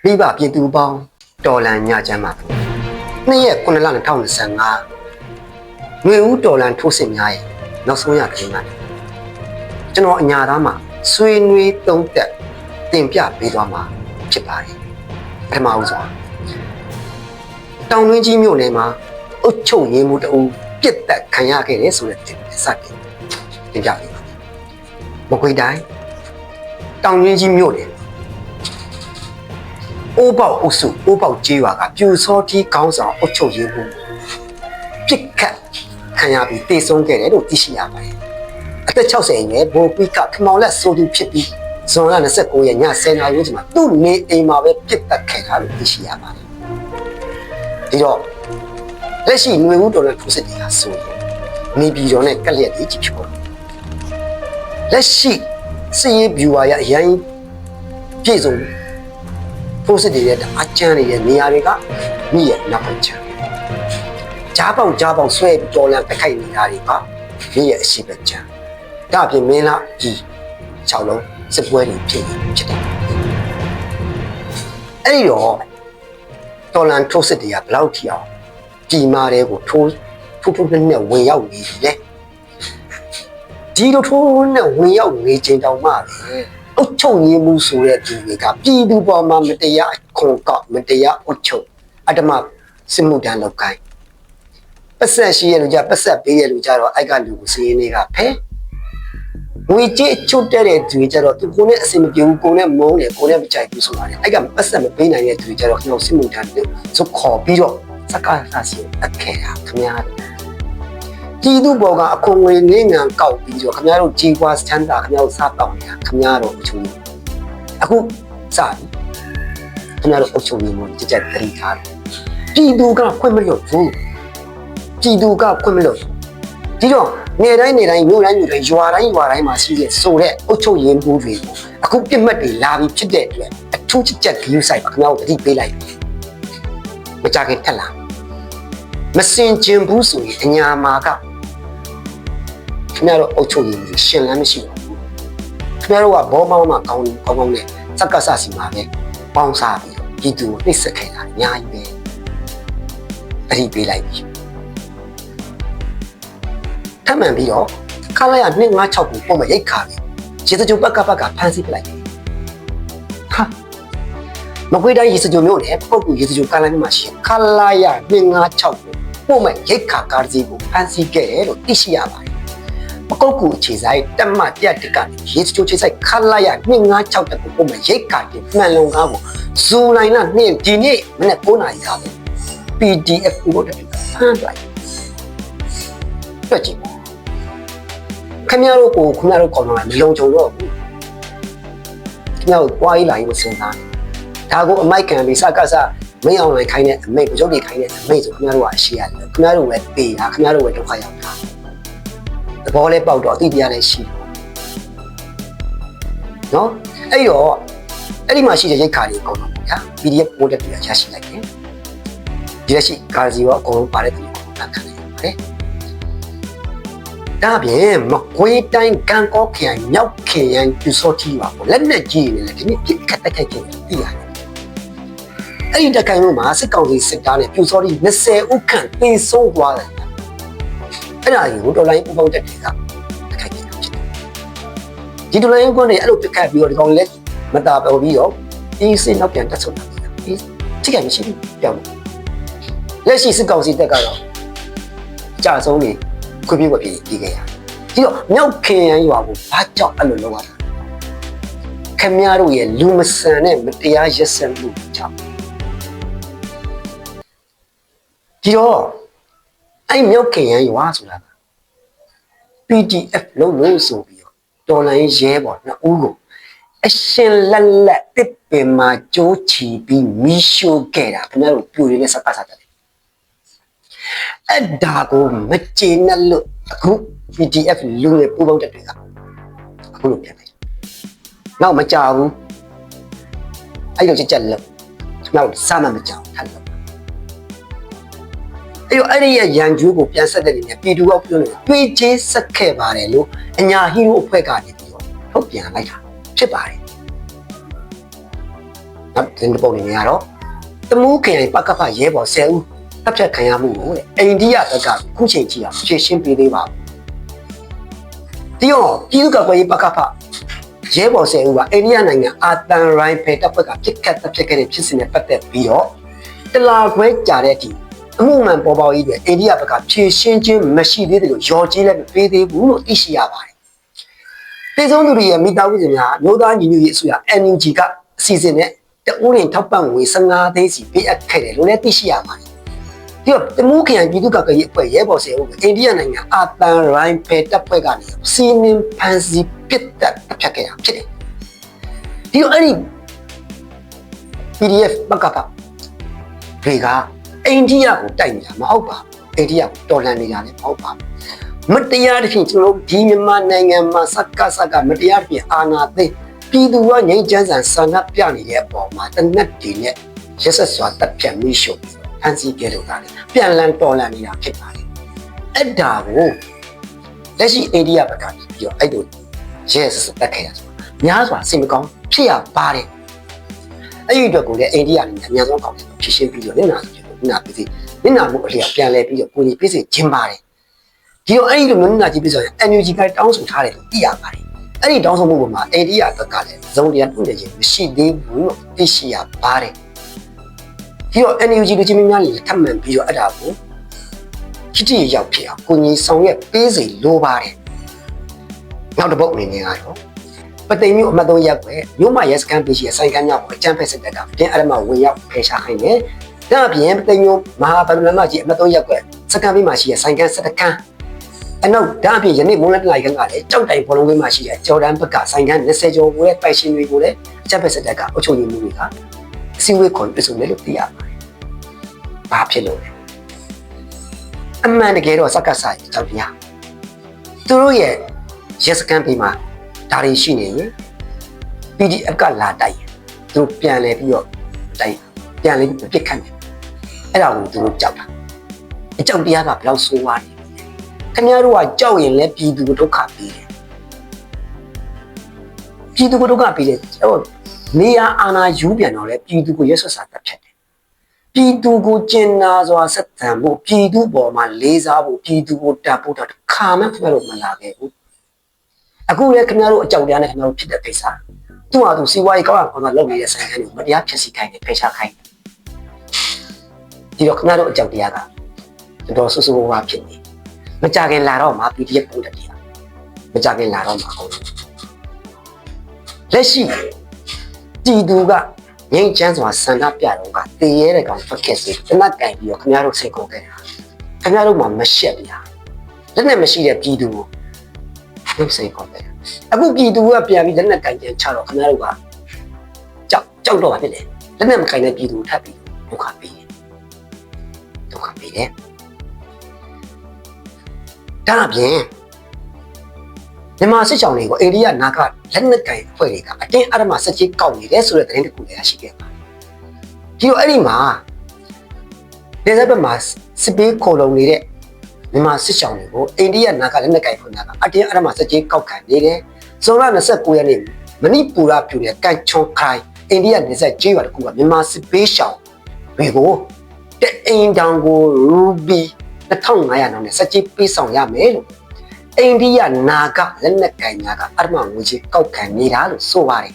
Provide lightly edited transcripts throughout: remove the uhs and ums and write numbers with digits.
မိဘပြည်သူပေါင်းတော်လန်ညချမ်းပါ2ရက်9လ2025ငွေဦးတော်လန်ထိုးစစ်များရဲ့နောက်ဆုံးရခင်းကနေကျွန်တော်အညာသားမှာဆွေးနွေးသုံးသက်တင်ပြပေးသွားမှာဖြစ်ပါတယ်ပထမဦးဆုံးတောင်တွင်းကြီးမြို့နယ်မှာအုတ်ချုပ်ရင်းမှုတအူပြစ်တက်ခံရခဲ့တယ်ဆိုတဲ့တင်ပြပေးပါမကွေးတိုင်းတောင်တွင်းကြီးမြို့နယ်အိုးပေါက်အုပ်စုအိုးပေါက်ကျေးရွာကပြူစောတီခေါင်းဆောင်အုတ်ချုပ်ရင်းမှုပြစ်ခတ်ခံရပြီးတေဆုံးခဲ့တယ်လို့သိရှိရပါတယ်အသက်60အရွယ်ဘိုးပိကခမောင်လက်ဆိုသူဖြစ်ပြီးဇွန်လ29ရက်ည10:00နာရီဝန်းကျင်မှာသူ့နေအိမ်မှာပဲပြစ်တက်ခဲ့တာလို့သိရှိရပါတယ်ဒီတော့လက်ရှိຫນွေဦးတော်တဲ့ထိုးစစ်တွေဟာဆိုရင်နေပြည်တော်နဲ့ကက်လျက်တွေကြီးဖြစ်ပေါ်လက်ရှိစစ်ရေးဗျူဟာရအရင်ပြည့်စုံထိုးစစ်တွေရဲ့အကျန်းတွေရဲ့နေရာတွေကမိရဲ့နောက်ပိုင်းချမ်းကြားပေါက်ဆွဲပြီးတော်လန်တက်ခိုက်နေတာတွေကမိရဲ့အရှိပဲချမ်းဒါအပြင်မင်းလားကြီး6လုံးစစ်ပွဲတွေဖြစ်တယ်အဲ့ဒီတော့တော်လန်ထိုးစစ်တွေကဘယ်လောက်ထိအောင်ကြီးမားတဲ့ကိုထိုးနဲ့ဝင်ရောက်နေတယ်ဒီလိုထိုးနဲ့ဝင်ရောက်နေချိန်တောင်မှအုတ်ချုပ်ရင်းမှုဆိုတဲ့သူတွေကပြည်သူပေါ်မှာမတရားခွန်ကောက်မတရားအုတ်ချုပ်အတ္တမစစ်မှုတန်းလောက်ကိုင်းပတ်ဆက်ရှိရလူကြပတ်ဆက်ပေးရလူကြတော့အိုက်ကလူကိုစီးရင်တွေကဖဲငွေကြေးချုပ်တဲ့သူတွေကြတော့သူကိုနဲ့အစင်မပြေဘူးကိုနဲ့မုန်းတယ်ကိုနဲ့မကြိုက်ဘူးဆိုတာလေအိုက်ကပတ်ဆက်မပေးနိုင်တဲ့သူတွေကြတော့ကျွန်တော်စစ်မှုတန်းတွေစုခေါ်ပြီးတော့စကားဆစီအခဲတာခင်ဗျားပြည်သူဘောကအခွန်ငွေနေငံကောက်ပြီးတော့ခင်ဗျားတို့ကြီးပွားချမ်းသာခင်ဗျားတို့စားတောက်နေတာခင်ဗျားတို့အချုံအခုစပြီခင်ဗျားတို့အချုံမျိုးကြက်တရီထားတယ်ပြည်သူကခွင့်မလို့ဘူးပြည်သူကခွင့်မလို့ဒီတော့နေတိုင်းမြို့တိုင်းရွာတိုင်းမှာရှိတဲ့ဆိုတဲ့အုတ်ချုပ်ရင်းဘူးတွေကိုအခုပြစ်မှတ်တွေလာပြီးဖြစ်တဲ့အတွက်အထူးချက်ဂရုစိုက်ပါခင်ဗျားတို့တတိပေးလိုက်မကြခင်ထက်လာမစင်ကျင်ဘူးဆိုရင်အညာမာကခင်ဗျားတို့အုတ်ချုပ်ရင်းဘူးရှင်လန်းမရှိဘူးခင်ဗျားတို့ကဘောပေါင်းမှာကောင်းနဲ့စက္ကစစီမှာပဲပေါင်းစားပြီးပြည်သူကိုနှိပ်စက်ခဲ့တာအများကြီးပဲတတိပေးလိုက်ပြီထပ်မံပြီးတော့ခလာရ256ကိုပုံမရိတ်ခါပြီးရေစကြိုဘက်ကဖမ်းဆီးပလိုက်ဟာမကွေးတိုင်းရေစကြိုမျိုးနဲ့ပုတ်ကူရေစကြိုကားလိုင်းမှာရှိခလာရ256ကိုပုံမရိတ်ခါကားစီကိုဖမ်းဆီးခဲ့တယ်လို့သိရှိရပါတယ်ပကုတ်ကူအခြေဆိုင်တက်မတက်တကရေစကြိုခြေဆိုင်ခလာရ256တက်ကိုပုံမရိတ်ခါတင်မှန်လုံကားကိုဇူလိုင်လ2ဒီနေ့မနေ့9နာရီခါပဲ PDF ကိုတက်ဖမ်းလိုက်တွေ့ကြည့်ခင်ဗျားတို့ကောင်းလာမလုံခြုံတော့ဘူးခင်ဗျားတို့ပွားရေးလာရေးမစင်သားဒါကိုအမိုက်ကန်ပြီးစကစမင်းအောင်လိုက်ခိုင်းတဲ့အမိတ်ပကြုတ်တွေခိုင်းတဲ့အမိတ်ဆိုခင်ဗျားတို့ကအရှိရတယ်ခင်ဗျားတို့ပဲပေးတာခင်ဗျားတို့ပဲဒုက္ခရောက်တာသဘောလေးပေါက်တော့အတိတရားလည်းရှိတယ်နော်အဲ့တော့အဲ့ဒီမှာရှိတဲ့ရိတ်ခါတွေအကုန်လုံးပေါ့ဗျာ PDF ပို့တဲ့ပြည်ရရှိလိုက်တယ်ဒီလက်ရှိကာစီရောအကုန်လုံးပါတဲ့ပြည်ကိုခံနိုင်ပါတယ်ဒါပြင်မကွေးတိုင်းကံကောခရိုင်မြောက်ခရိုင်ပြူစောတီပါပေါ့လက်နဲ့ကြီးနေလေဒီနေ့ပြစ်ခတ်တက်ခိုက်ခဲ့သိရတယ်အဲ့ဒီတခိုင်လုံးမှာစစ်ကောင်စီစစ်သားနဲ့ပြူစောတီ20ဦးခန့်တေဆုံးသွားတယ်အဲ့ဒါကြီးကိုတော်လိုင်းပူပေါင်းတက်တွေကတက်ခိုက်ခဲ့ဖြစ်တယ်ဒီတော်လိုင်းကနေအဲ့လိုပြစ်ခတ်ပြီးတော့ဒီကောင်လက်မတာပေါ်ပြီးတော့ဒီစစ်နောက်ပြန်တက်ဆုံးတာဒီထိခိုက်မရှိဘူးပြောင်းလက်ရှိစစ်ကောင်စီတက်ကတော့ကြာဆုံးနေခွေးပြေးွက်ပြေးခဲ့ရဒီတော့မြောက်ခင်ရန်ရွာကိုဘာကြောင့်အဲ့လိုလုပ်ရတာခင်ဗျားတို့ရဲ့လူမဆန်တဲ့မတရားရက်စက်မှုကြောင့်ဒီတော့အဲ့မြောက်ခင်ရန်ရွာဆိုတာ PDF လုံးလို့ဆိုပြီးတော့တော်လိုင်းရဲပေါ်နှစ်ဦးကိုအရှင်လက်တစ်ပင်မှာကြိုးချီပြီးမီးရှို့ခဲ့တာခင်ဗျားတို့ပြူရင်းနဲ့စကားစားတယ်အဲ့ဒါကိုမကျေနပ်လို့အခု PDF လူတွေပူပေါင်းတက်တွေကအခုလိုပြန်တယ်နောက်မကြဘူးအဲ့လိုကြက်လို့နောက်စားမှမကြောက်ထပ်လို့အဲ့ဒီရဲ့ရန်ကျိုးကိုပြန်ဆက်တဲ့နေနဲ့ပြည်သူကပြောလို့တွေးချင်းဆက်ခဲ့ပါတယ်လို့အညာဟီးရိုအဖွဲ့ကနေပြီးတော့ထုတ်ပြန်လိုက်တာဖြစ်ပါတယ် နောက်တင်ပုံနေရတော့တမူးခရိုင်ပကဖရဲဘော်10ဦးတပ်ဖြတ်ခံရမှုကိုတဲ့အိန္ဒိယဘက်ကခုချိန်ကြီးအောင်ဖြည့်ရှင်းပေးသေးပါဘူးဒီတော့ပြည်သူ့ကာကွယ်ရေးပကဖရဲဘော်10ဦးကအိန္ဒိယနိုင်ငံအာတန်ရိုင်းဖယ်တပ်ဖွဲ့ကပြစ်ခတ်တပ်ဖြတ်ခဲ့တဲ့ဖြစ်စဉ်နဲ့ပတ်သက်ပြီးတော့တလာခွဲကြာတဲ့အထိအမှုမှန်ပေါ်ပေါက်ရေးအတွက်အိန္ဒိယဘက်ကဖြည့်ရှင်းခြင်းမရှိသေးတယ်လို့ရော်ကြီးလည်းမပေးသေးဘူးလို့သိရှိရပါတယ်ပြည်စုံသူတွေရဲ့မိသားစုများမျိုးသားညီညွတ်ရေးအစိုးရ NUG ကအစီအစဉ်နဲ့တဦးရင်ထောက်ပံ့ငွေ15သိန်းစီပေးအပ်ခဲ့တယ်လို့လည်းသိရှိရပါတယ်ဒီတော့တမူးခရိုင်ပြည်သူ့ကာကွယ်ရေးအဖွဲ့ရဲဘော်10ဦးအိန္ဒိယနိုင်ငံအာတန်ရိုင်းဖယ်တပ်ဖွဲ့ကနေစီနင်းဖန်စီပစ်တပ်ဖြတ်ခဲ့တာဖြစ်တယ်ဒီတော့အဲ့ဒီ PDF ဘက်ကတွေကအိန္ဒိယကိုတိုက်နေတာမဟုတ်ပါဘူးအိန္ဒိယကိုတော်လှန်နေတာလည်းမဟုတ်ပါဘူးမတရားတစ်ဖြစ်ကျွန်တော်ဒီမြန်မာနိုင်ငံမှာစက္ကမတရားတစ်ဖြစ်အာဏာသိမ်းပြည်သူကငြိမ်းချမ်းစွာဆန္ဒပြနေတဲ့အပေါ်မှာတနက်တည်းနဲ့ရက်ဆက်စွာတပ်ဖြတ်မိရှုပ်ဖန်စီကြလို့တာလေပြန်လည်တော်လှန်နေတာဖြစ်ပါတယ်အဲ့ဒါကိုလက်ရှိအိန္ဒိယဘက်ကပြီးတော့အဲ့လိုရက်ဆက်တက်ခဲ့တာဆိုများစွာစိတ်မကောင်းဖြစ်ရပါတယ်အဲ့ဒီအတွက်ကိုလည်းအိန္ဒိယအနေနဲ့အများဆုံးကောင်းတယ်ဖြစ်ရှင်းပြီးတော့လက်နာဆိုပြီးနာပြီးမျက်နှာမှုအလျောက်ပြန်လဲပြီးတော့ကိုကြီးပြည့်စုံခြင်းပါတယ်ဒီတော့အဲ့ဒီလိုမျိုးမျက်နှာကြီးပြည့်စုံရင် NUG ကတောင်းဆိုထားတယ်လို့သိရပါတယ်အဲ့ဒီတောင်းဆိုမှုပေါ်မှာအိန္ဒိယဘက်ကလည်းဇုံတရားတွန့်နေခြင်းမရှိသေးဘူးလို့သိရှိရပါတယ်ဒီတော့ NUG လူချင်းများလည်းထပ်မံပြီးတော့အဲ့ဒါကိုခိတိရောက်ဖြစ်အောင်ကိုကြီးဆောင်ရွက်ပေးစေလိုပါတယ်နောက်တစ်ပုတ်အနေနဲ့ကတော့ပသိမ်မျိုးအမှတ်3ရက်ပဲမြို့မရဲစခန်းပေးရှိဆိုင်ကမ်းမြောက်ကိုအကြမ်းဖက်စစ်တပ်ကတင်းအရမဝင်ရောက်ဖယ်ရှားခိုင်းတယ်ဒါအပြင်ပသိမ်မျိုးမဟာဗန္ဒလမကြီးအမှတ်3ရက်ပဲစခန်းပေးမှာရှိတဲ့ဆိုင်ကမ်းစစ်တပ်ခန်းအနောက်ဒါအပြင်ယနေ့မွန်လက်တိုင်ကလည်းကြောက်တိုင်ဘောလုံးဝင်းမှာရှိတဲ့ဂျော်ဒန်ဘက်ကဆိုင်ကမ်း20ကျော်ကိုလည်းပိုက်ရှင်တွေကိုလည်းအကြမ်းဖက်စစ်တပ်ကအုပ်ချုပ်ရေးမှုတွေကအစည်းအဝေးခွန်ပြစုံတယ်လို့သိရပါတယ်။ဘာဖြစ်လို့လဲ။အမှန်တကယ်တော့စက္ကဆိုင်ကြောက်တရားသူတို့ရဲ့ရဲစခန်းပေးမှာဒါတွေရှိနေရင် PDF ကလာတိုက်သူပြန်လဲပြီးတော့တိုက်ပြန်လဲပြစ်ခတ်တယ်အဲ့ဒါကိုသူတို့ကြောက်တာအကြောက်တရားကဘယ်လောက်ဆိုးဝါးလဲခင်ဗျားတို့ကကြောက်ရင်လည်းပြည်သူကိုဒုက္ခပေးတယ်ပြည်သူကိုဒုက္ခပေးတယ်ဟိုနေရအာဏာယူပြန်တော့လေပြည်သူကိုရက်ဆက်စာတက်ဖြတ်တယ်ပြည်သူကိုကျင်နာစွာဆက်ဆံဖို့ပြည်သူပေါ်မှာလေးစားဖို့ပြည်သူကိုတတ်ဖို့တော့ခါမှခင်ဗျားတို့မလာခဲ့ဘူးအခုလည်းခင်ဗျားတို့အကြောက်တရားနဲ့ခင်ဗျားတို့ဖြစ်တဲ့ကိစ္စသူ့ဟာသူစီဝါရေးကောင်းအောင်လုပ်နေတဲ့ဆိုင်ကနေမတရားဖြစ်စီခိုင်းတယ်ဖယ်ရှားခိုင်းတယ်ဒီတော့ခင်ဗျားတို့အကြောက်တရားကတော်ဆူဆူဝါဖြစ်နေမကြခင်လာတော့မှ PDF ပို့တယ်တရားမကြခင်လာတော့မှဟုတ်လက်ရှိပြည်သူကငြိမ်းချမ်းစွာဆန္ဒပြတော့ကတည်ရဲတဲ့ကောင်ဖက်ခဲ့စီတနက်ကင်ပြီးတော့ခင်ဗျားတို့စိတ်ကုန်ခဲ့တာခင်ဗျားတို့မှမရှက်ဗျာလက်နဲ့မရှိတဲ့ပြည်သူကိုနှုတ်စိတ်ကုန်ခဲ့တာအခုပြည်သူကပြန်ပြီးလက်နဲ့ကင်ပြန်ချတော့ခင်ဗျားတို့ကကြောက်တော့ပါဖြစ်တယ်လက်နဲ့မကင်တဲ့ပြည်သူထပ်ပြီးဒုက္ခပေးတယ်ဒါအပြင်မြန်မာစစ်ကြောင်တွေကိုအိန္ဒိယနာကလက်နက်ကင်အဖွဲ့တွေကအတင်းအဓမ္မစက်ကြီးကောက်နေတယ်ဆိုတဲ့သတင်းတစ်ခုလည်းရှိခဲ့ပါတယ်ဒီတော့အဲ့ဒီမှာဒေသဘက်မှာစစ်ပေးခိုလုံနေတဲ့မြန်မာစစ်ကြောင်တွေကိုအိန္ဒိယနာကလက်နက်ကင်အဖွဲ့တွေကအတင်းအဓမ္မစက်ကြီးကောက်ခံနေတယ်ဇွန်လ29ရက်နေ့မဏိပူရပြူတဲ့ကန်ချွန်ခိုင်အိန္ဒိယနယ်စပ်ကျေးရွာတစ်ခုကမြန်မာစစ်ပေးရှောင်တွေကိုတအိမ်တောင်ကိုရူဘီ2500တောင်နဲ့စက်ကြီးပေးဆောင်ရမယ်လို့အိန္ဒိယနာကလက်နက်ကင်များကအဓမ္မငွေကြေးကောက်ခံနေတာလို့ဆိုပါတယ်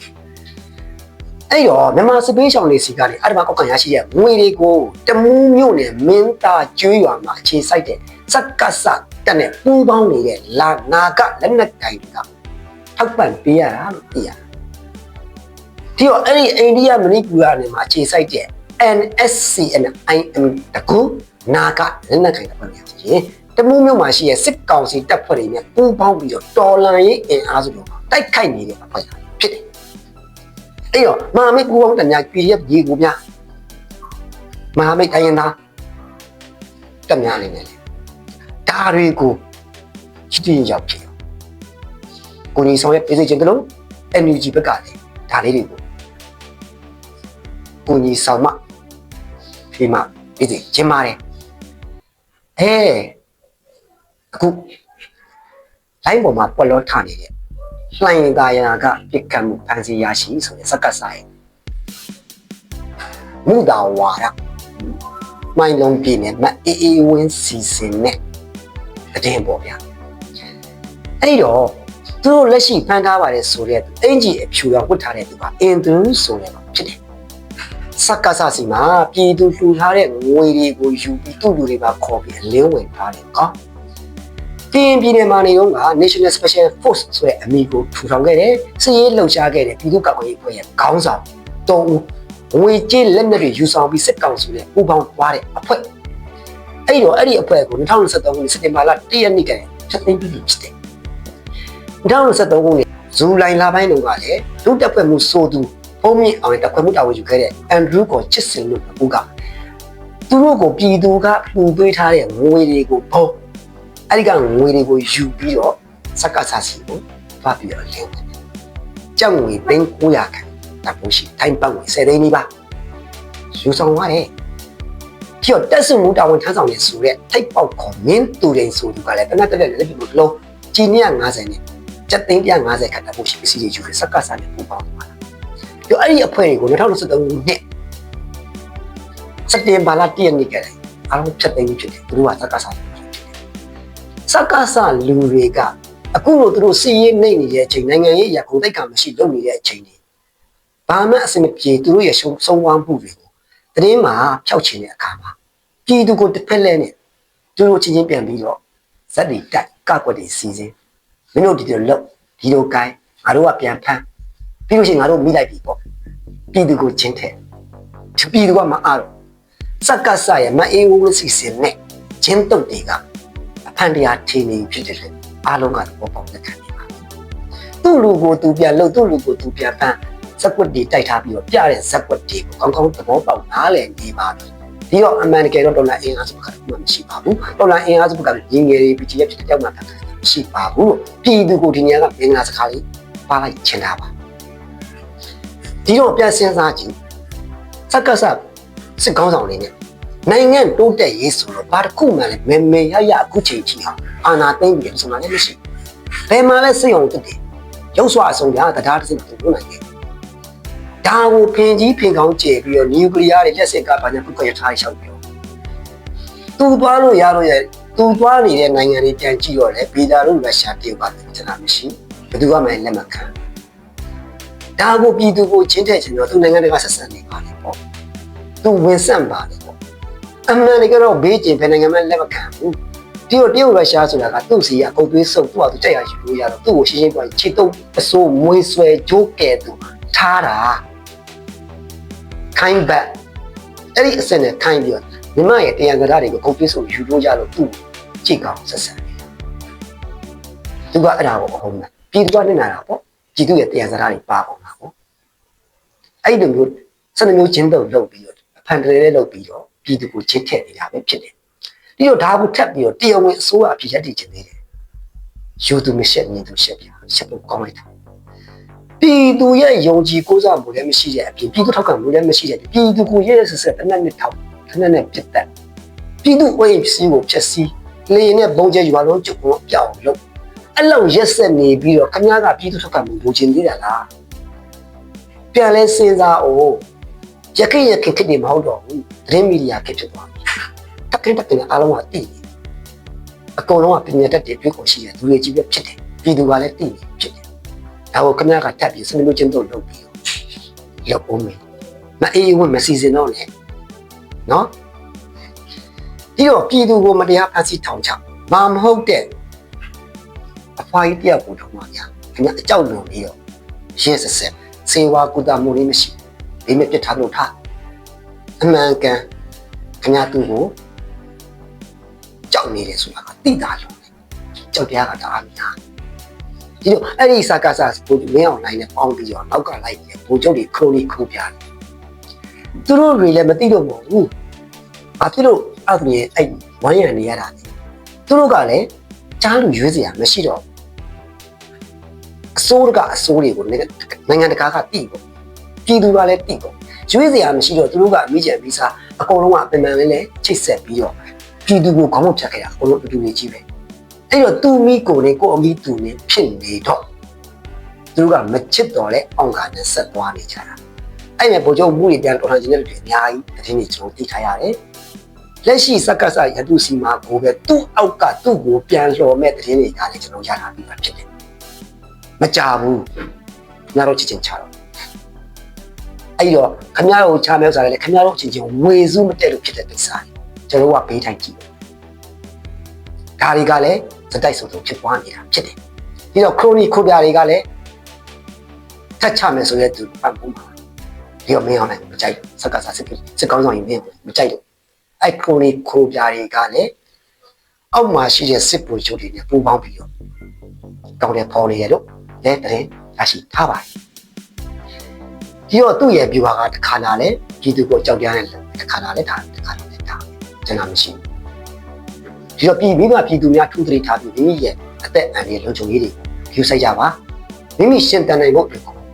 အဲ့တော့မြန်မာစစ်ပေးရှောင်တွေစီကနေအဓမ္မကောက်ခံရရှိတဲ့ငွေတွေကိုတမူးမြို့နယ်မင်းသားကျွေးရွာမှာအခြေစိုက်တဲ့စက္ကစတက်နဲ့ပူးပေါင်းနေတဲ့လာနာကလက်နက်ကင်တွေကထောက်ပံ့ပေးရတာလို့သိရတယ်ဒီတော့အဲ့ဒီအိန္ဒိယမဏိပူရနယ်မှာအခြေစိုက်တဲ့ NSCNIM တကူနာကလက်နက်ကင်တပ်ဖွဲ့များဖြစ်ရင်တမူးမြို့မှာရှိတဲ့စစ်ကောင်စီတပ်ဖွဲ့တွေနဲ့ပူးပေါင်းပြီးတော့တော်လှန်ရေးအင်အားစုတွေတိုက်ခိုက်နေတဲ့အဖွဲ့ဖြစ်တယ်။အဲ့တော့မဟာမိတ်ပူးပေါင်းတပ်များ PDF ရေကိုများမဟာမိတ်တိုင်းရင်းသားတပ်များအနေနဲ့ဒါတွေကိုချစ်တင်ရောက်ဖြစ်ကိုကြီးဆောင်ရဲ့ပြည်စခြင်းတလုံး NUG ဘက်ကလည်းဒါလေးတွေကိုကိုကြီးဆောင်မှဒီမှာပြည်စခြင်းပါတယ်အခုလိုင်းပေါ်မှာပွက်လောထနေတဲ့လှိုင်သာယာကပြစ်ကတ်မှုဖန်စီရရှိဆိုတဲ့စက္ကဆိုင် မူတာဝါဒမိုင်းလုံးပြင်းနဲ့မအေးအေးဝင်းစီစဉ်နဲ့အတင်းပေါ့ဗျာအဲ့တော့သူတို့လက်ရှိဖန်ထားပါတယ်ဆိုတဲ့အင်ဂျီအဖြူရောဝတ်ထားတဲ့သူကအင်သူဆိုတဲ့မှာဖြစ်တယ်စက္ကစစီမှာပြည်သူလှူထားတဲ့ငွေတွေကိုယူပြီးသူ့လူတွေပါခေါ်ပြီးအလင်းဝင်ထားတယ်ကောပြည်နယ်မှာနေတော့က National Special Force ဆိုတဲ့အမည်ကိုထူထောင်ခဲ့တယ်စစ်ရေးလှုပ်ရှားခဲ့တဲ့ပြည်သူ့ကာကွယ်ရေးအဖွဲ့ရဲ့ခေါင်းဆောင်တုံးငွေကြေးလက်နက်တွေယူဆောင်ပြီးစစ်ကောင်စီနဲ့ပူးပေါင်းသွားတဲ့အဖွဲ့အဲ့ဒီအဖွဲ့ကို2023ခုနှစ်စက်တင်ဘာလ1ရက်နေ့ကဖျက်သိမ်းပြီးဖြစ်တယ်2023ခုနှစ်ဇူလိုင်လပိုင်းတုန်းကလည်းလူတက်ဖွဲ့မှုစိုးသူဘုံမြင့်အောင်တက်ဖွဲ့မှုတာဝန်ယူခဲ့တဲ့အန်ဒရူးကိုချစ်စင်လို့ပြောကသူတို့ကိုပြည်သူကပူပေးထားတဲ့ငွေတွေကိုဘုံအဲ့ဒီကငွေတွေကိုယူပြီးတော့စက္ကစစီကိုဖတ်ပြီးတော့လင်းတယ်ကြောက်ငွေသိန်း900ခန့်တပ်ဖို့ရှိတိုင်းပတ်ငွေ10သိန်းနီးပါးယူဆောင်ရတယ်ပြီးတော့တက်စုမှုတာဝန်ထမ်းဆောင်နေဆိုတဲ့ထိပ်ပေါက်ခေါ်မင်းသူတွေဆိုသူကလည်းတနက်တက်လက်ပြီးလို့လုံးကြီး950နဲ့ကျပ်သိန်း150ခန့်တပ်ဖို့ရှိပစ္စည်းတွေယူပြီးစက္ကစနဲ့ပူးပေါင်းသွားတာပြီးတော့အဲ့ဒီအဖွဲ့တွေကို2023ခုနှစ်စက်တင်ဘာလ1ရက်နေ့ကလည်းအားလုံးဖြတ်သိမ်းဖြစ်တယ်သူတို့ကစက္ကစစက္ကစလူတွေကအခုလိုသူတို့စီးရေးနှိမ့်နေတဲ့အချိန်နိုင်ငံရေးရခုံတိတ်ကမရှိလုပ်နေတဲ့အချိန်တွေဘာမှအစမပြေသူတို့ရဲ့ဆုံးဝမ်းမှုတွေကိုတရင်မှာဖြောက်ချင်တဲ့အခါမှာပြည်သူကိုတစ်ဖက်လဲနဲ့သူတို့ချင်းချင်းပြန်ပြီးတော့ဇက်တွေတိုက်ကကွက်တွေစီစဉ်မင်းတို့ဒီလိုလုပ်ဒီလိုကိုင်းငါတို့ကပြန်ဖမ်းပြီးလို့ရှိရင်ငါတို့မိလိုက်ပြီပေါ့ပြည်သူကိုချင်းထက်ပြည်သူကမအားတော့စက္ကစရဲ့မအေးဝန်းစီစဉ်နဲ့ချင်းတုတ်တွေကအဖန်တရားထင်းနေဖြစ်တဲ့အားလုံးကတော့ပေါ့လက်ခံနေပါသူ့လူကိုသူပြန်လှုပ်သူ့လူကိုသူပြန်ဖမ်းဇက်ကွက်တွေတိုက်ထားပြီးတော့ပြတဲ့ဇက်ကွက်တွေကိုကောင်းကောင်းသဘောပေါက်နားလည်နေပါပြီဒီတော့အမှန်တကယ်တော့ဒေါ်လာအင်အားစုကမရှိပါဘူးဒေါ်လာအင်အားစုကလည်းရင်းငယ်တွေ BTF ဖြစ်တဲ့ကြောက်မှမရှိပါဘူးပြည်သူကိုဒီနေရာကမင်္ဂလာစကားလေးပါလိုက်ချင်တာပါဒီတော့ပြန်စဉ်းစားကြည့်စက္ကစစစ်ကောင်းဆောင်တွေနဲ့နိုင်ငံတိုးတက်ရေးဆိုတော့ဘာတစ်ခုမှလည်းမေမေရရအခုချိန်ကြီးဟာအာနာသိမ့်ပြီးဆိုတာလည်းမရှိဘယ်မှာလဲစိတ်အောင်တက်တယ်ရုပ်စွာအဆုံးရတရားတစ်စိတ်တူလို့နိုင်တယ်ဒါကိုဖင်ကြီးဖင်ကောင်းကျဲပြီးတော့နျူကလ িয়ার တွေလက်စစ်ကဘာညာပုတ်ခွရထားရှောက်ပြောသူသွားလို့ရတော့ရသူသွားနေတဲ့နိုင်ငံတွေပြန်ကြည့်တော့လေဗီဒါတို့ရုရှားတရုတ်ကလည်းကျွန်တော်မရှိဘယ်သူမှမလက်မခံဒါကိုပြည်သူကိုချင်းထည့်ချင်တော့သူနိုင်ငံတွေကဆက်ဆံနေပါလေပေါ့သူဝင်ဆန့်ပါလေပေါ့အမှန်တကယ်တော့ဘေးကျင်ဘယ်နိုင်ငံမှလက်မခံဘူးတရုတ်ရုရှားဆိုတာကသူ့စီကအုပ်သွေးစုပ်သူ့ဟာသူကြိုက်ရယူလို့ရတော့သူ့ကိုရှင်းရှင်းပြောချစ်တုံးအစိုးမွေးဆွဲဂျိုးကဲသူထားတာခိုင်းဘက်အဲ့ဒီအစနဲ့ခိုင်းပြီးတော့မြမရဲ့တရားစကားတွေကိုအုပ်သွေးစုပ်ယူလို့ရလို့သူ့ကြည့်ကောင်းဆက်ဆံတယ်သူကအဲ့ဒါကိုအဟုတ်လားပြည်သူကနေတာပေါ့ပြည်သူရဲ့တရားစကားတွေပါပုံလားပေါ့အဲ့ဒီမျိုးစနမျိုးချင်းတော့လုပ်ပြီးတော့အဖန်တရေလေးလုပ်ပြီးတော့ပြည်သူကိုချစ်ထည့်နေတာပဲဖြစ်တယ်ဒီတော့ဒါကိုထပ်ပြီးတော့တရားဝင်အစိုးရအဖြစ်ရည်တည်ခြင်းသေးတယ်ယူသူမရှက်မြင်သူရှက်ပြရှက်ဖို့ကောင်းလိုက်တာပြည်သူရဲ့ယုံကြည်ကိုးစားမှုလည်းမရှိတဲ့အပြင်ပြည်သူထောက်ခံမှုလည်းမရှိတဲ့ပြည်သူကိုရဲရဲဆက်ဆက်တနက်နဲ့ထောက်တနက်နဲ့ပြတ်တက်ပြည်သူဝိုင်းစီကိုဖြက်စီးလေနဲ့ဘုံကျဲရွာလုံးကျုပ်ကိုပြောင်းလို့အဲ့လောက်ရက်ဆက်နေပြီးတော့ခင်ဗျားကပြည်သူထောက်ခံမှုလိုချင်သေးတာလားပြန်လဲစဉ်းစားအောင်ရခိုင်ရခင်ခစ်နေမဟုတ်တော့ဘူးသတင်းမီဒီယာခစ်ဖြစ်သွားပြီတက်တဲ့အားလုံးကတည်နေအကုန်လုံးကပြင်ရတတ်တဲ့ပြည်ကိုရှိတယ်သူတွေကြီးပဲဖြစ်တယ်ပြည်သူကလည်းတည်နေဖြစ်တယ်ဒါကိုခင်ဗျားကတက်ပြီးစနစ်လိုချင်းတို့လုပ်ပြီးရောက်အောင်မယ်မအေးဝင်မစီစဉ်တော့နဲ့နော်ဒီတော့ပြည်သူကိုမတရားဖန်ဆီးထောင်ချမဟုတ်တဲ့အဖွားကြီးတယောက်ကိုတော့မှာဗျာခင်ဗျာအကြောက်လွန်ပြီးတော့ရဲဆက်ဆက်စေဝါကုသမှုလေးမရှိဒီမဲ့ပြစ်ထားလို့ထားအမှန်ကန်ခင်ဗျာသူ့ကိုကြောက်နေတယ်ဆိုတာကသိတာလို့ကြောက်တရားကတအားများဒီတော့အဲ့ဒီစကားစားကိုမင်းအောင်နိုင်နဲ့ပေါင်းပြီးတော့နောက်ကလိုက်ပြီးဘိုလ်ချုပ်တွေခရိုနီခိုးပြတယ်သူတို့တွေလည်းမသိတော့ဘူးဘာဖြစ်လို့အဲ့ဒီအဲ့ဝိုင်းရံနေရတာလဲသူတို့ကလည်းကြားလူရွေးစရာမရှိတော့အစိုးရကအစိုးတွေကိုနိုင်ငံတကာကတိပေါ့ပြည်သူကလည်းတိပေါ့ရွေးစရာမရှိတော့သူတို့ကအမိကျန်ပြီးစားအကုန်လုံးကပြန်ပြန်လေးချိတ်ဆက်ပြီးတော့ပြည်သူကိုခေါင်းမဖြတ်ခဲ့တာအကုန်လုံးအတူတူကြီးပဲအဲ့တော့သူမိကိုနဲ့ကိုအမိသူနဲ့ဖြစ်နေတော့သူတို့ကမချစ်တော့လဲအောင်ကနဲ့ဆက်သွားနေကြတာ အဲ့မဲ့ဗိုလ်ချုပ်မှုတွေပြန်တော်လှန်ခြင်းတဲ့လူတွေအများကြီးတည်နေကျွန်တော်သိထားရတယ်လက်ရှိစက္ကစရတုစီမာကိုပဲသူ့အောက်ကသူ့ကိုပြန်လှော်မဲ့တည်နေတာလည်းကျွန်တော်ရလာပြီးပါဖြစ်တယ်မကြဘူးခင်ဗျားတို့ချစ်ချင်းချတော့အဲ့တော့ခင်ဗျားတို့ချမဲဥစ္စာလည်းခင်ဗျားတို့ချင်းချင်းဝေစုမတက်လို့ဖြစ်တဲ့ကိစ္စကျွန်တော်ကဘေးထိုင်ကြည့်ဒါတွေကလည်းစတိုက်စုံဖြစ်သွားနေတာဖြစ်တယ်ပြီးတော့ခရိုနီခိုပြာတွေကလည်းထက်ချမယ်ဆိုရဲသူပတ်ပုံပါဒီတော့မင်းအောင်လည်းမကြိုက်စက္ကစစစ်ကောင်းဆောင်ရင်မင်းမကြိုက်လို့အဲ့ခရိုနီခိုပြာတွေကလည်းအောက်မှာရှိတဲ့စစ်ဗိုလ်ချုပ်တွေနဲ့ပူးပေါင်းပြီးတော့တောင်းတယ်ပေါ်နေရလို့လဲတဲ့ရရှိထားပါတယ်ဒီတော့သူ့ရဲ့ viewer ကတစ်ခါလာလဲပြည်သူကိုကြောက်ကြတဲ့တစ်ခါလာလဲဒါတစ်ခါလာလဲဒါကျွန်တော်မရှိဘူးဒီတော့ပြည်သူများထူးထူးထားပြီးမိမိရဲ့အသက်အန္တရာယ်လုံခြုံရေးတွေကိုယူဆိုင်ကြပါမိမိရှင်တန်နိုင်ဖို့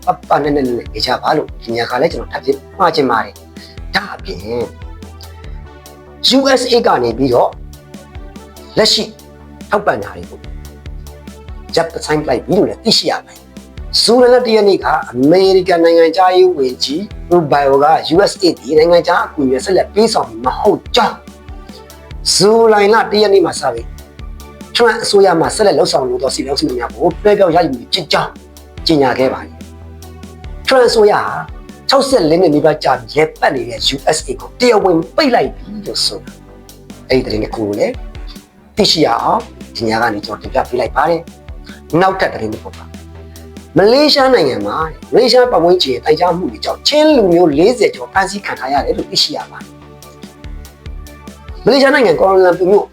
ပပနဲ့နေကြပါလို့ဒီညခါလဲကျွန်တော်ထပ်ပြီးမှားချင်ပါတယ်ဒါအပြင် USA ကနေပြီးတော့လက်ရှိထောက်ပံ့တာတွေကိုဂျပန်ဆိုင်လိုက်ပြီးလို့လည်းသိရှိရမယ်ဇူလိုင်လ1ရက်နေ့ကအမေရိကန်နိုင်ငံသားရေးဝန်ကြီးရူဘိုင်ယိုက USA ဒီနိုင်ငံသားအကူအညီဆက်လက်ပေးဆောင်မဟုတ်ကြောင်းဇူလိုင်လ1ရက်နေ့မှာစပြီးထရန့်အစိုးရမှဆက်လက်လှုပ်ဆောင်လို့တော့စီလုံးစုများကိုတွဲပြောက်ရယူဖြစ်ကြောင်းကြေညာခဲ့ပါတယ်ထရန့်အစိုးရဟာ64နှစ်နီးပါးကြာရဲပတ်နေတဲ့ USA ကိုတရားဝင်ပိတ်လိုက်ပြီလို့ဆိုတာအဲ့ဒီတဲ့ကိုလည်းသိရှိရအောင်ဒီညကနေကျွန်တော်တင်ပြပေးလိုက်ပါတယ်နောက်ထပ်တဲ့တစ်ပုဒ်ပါမလေးရှားနိုင်ငံမှာမလေးရှားပတ်ဝန်းကျင်တိုင်ကြားမှုတွေကြောင့်ချင်းလူမျိုး40ကျော်ဖမ်းဆီးခံထားရတယ်လို့သိရှိရပါတယ်မလေးရှားနိုင်ငံကွာလာလမ်ပူမြို့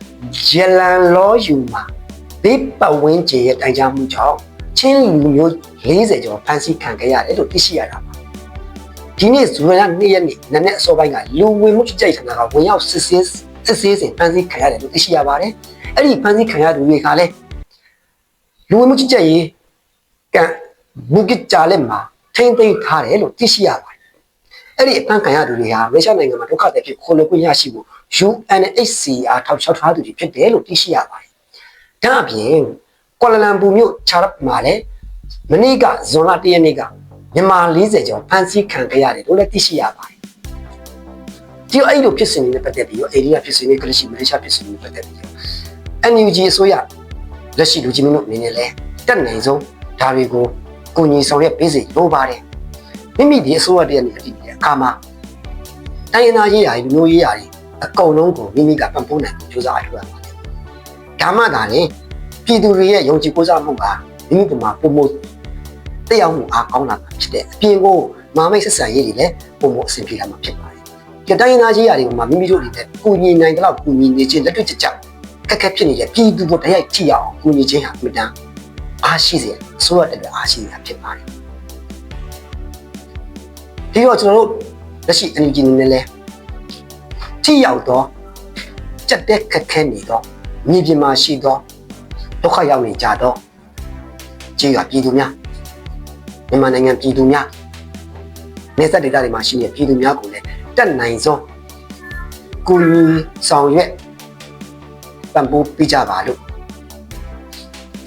ဂျလန်လောယူမှာဘေးပတ်ဝန်းကျင်ရဲ့တိုင်ကြားမှုကြောင့်ချင်းလူမျိုး40ကျော်ဖမ်းဆီးခံခဲ့ရတယ်လို့သိရှိရတာပါဒီနေ့ဇူလိုင်လ2ရက်နေ့နက်အစောပိုင်းကလူဝင်မှုကြီးကြိုက်ဌာနကဝင်ရောက်စစ်ဆေးစဉ်ဖမ်းဆီးခံရတယ်လို့သိရှိရပါတယ်အဲ့ဒီဖမ်းဆီးခံရသူတွေကလည်းလူဝင်မှုကြီးကြိုက်ရေးကဘူကစ်ဂျာလက်မှာထိမ့်သိမ်းထားတယ်လို့သိရှိရပါတယ်အဲ့ဒီအဖမ်းခံရသူတွေဟာရုရှားနိုင်ငံမှာဒုက္ခသည်ဖြစ်ခိုလှုံခွင့်ရရှိဖို့ UNHCR ထောက်လျှောက်ထားသူတွေဖြစ်တယ်လို့သိရှိရပါတယ်ဒါအပြင်ကွာလာလမ်ပူမြို့ချာရပ်မှာလည်းမနေ့ကဇွန်လ1ရက်နေ့ကမြန်မာ40ကျော်ဖမ်းဆီးခံခဲ့ရတယ်လို့လည်းသိရှိရပါတယ်ဒီအဲ့လိုဖြစ်စဉ်တွေနဲ့ပတ်သက်ပြီးတော့အိန္ဒိယဖြစ်စဉ်တွေကလည်းရှိမလေးရှားဖြစ်စဉ်တွေပတ်သက်ပြီးတော့ NUG အစိုးရလက်ရှိလူကြီးမျိုးအနေနဲ့လည်းတက်နိုင်ဆုံးဒါတွေကိုကိုညီဆောင်ရွက်ပေးစေလိုပါတယ်မိမိဒီအစိုးရတည်းနဲ့အတည်အခါမှာတိုင်းရင်းသားရေးရာတွေလူမျိုးရေးရာတွေအကုန်လုံးကိုမိမိကပံ့ပိုးနိုင်ကြိုးစားအထောက်အပံ့ပါတယ်ဒါမှသာလေပြည်သူတွေရဲ့ယုံကြည်ကိုးစားမှုကမိမိတို့မှာပုံမတက်ရောက်မှုအားကောင်းလာမှာဖြစ်တဲ့အပြင်ကိုမာမိတ်ဆက်ဆံရေးတွေလည်းပုံမအဆင်ပြေလာမှာဖြစ်ပါတယ်ဒီတိုင်းရင်းသားရေးရာတွေမှာမိမိတို့တွေလည်းကိုညီနိုင်တဲ့လောက်ကိုညီနေခြင်းလက်တွေ့ကြခက်ဖြစ်နေတဲ့ပြည်သူတို့တရားကြည့်အောင်ကိုညီချင်းဟာအမြဲတမ်းအားရှိစေအစိုးရတက်အားရှိနေတာဖြစ်ပါတယ်ဒီတော့ကျွန်တော်တို့လက်ရှိ energy နဲ့လည်းထိရောက်တော့စက်တဲ့ခက်ခဲနေတော့မြေပြင်မှာရှိတော့ဒုက္ခရောက်နေကြတော့ကြေးရပြည်သူများမြန်မာနိုင်ငံပြည်သူများနေဆက်ဒေသတွေမှာရှိတဲ့ပြည်သူများကိုလည်းတက်နိုင်ဆုံးကိုယ်ဆောင်ရွက်ပံ့ပိုးပေးကြပါလို့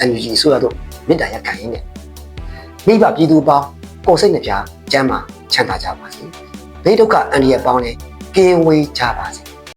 energy ဆိုရတော့မေတ္တာရပ်ခံရင်းနဲ့မိဘပြည်သူပေါင်းကိုယ်စိတ်နှပြကျမ်းမာချမ်းသာကြပါစေဘေးဒုက္ခအန္တရာယ်ပေါင်းလည်းကင်းဝေးကြပါစေ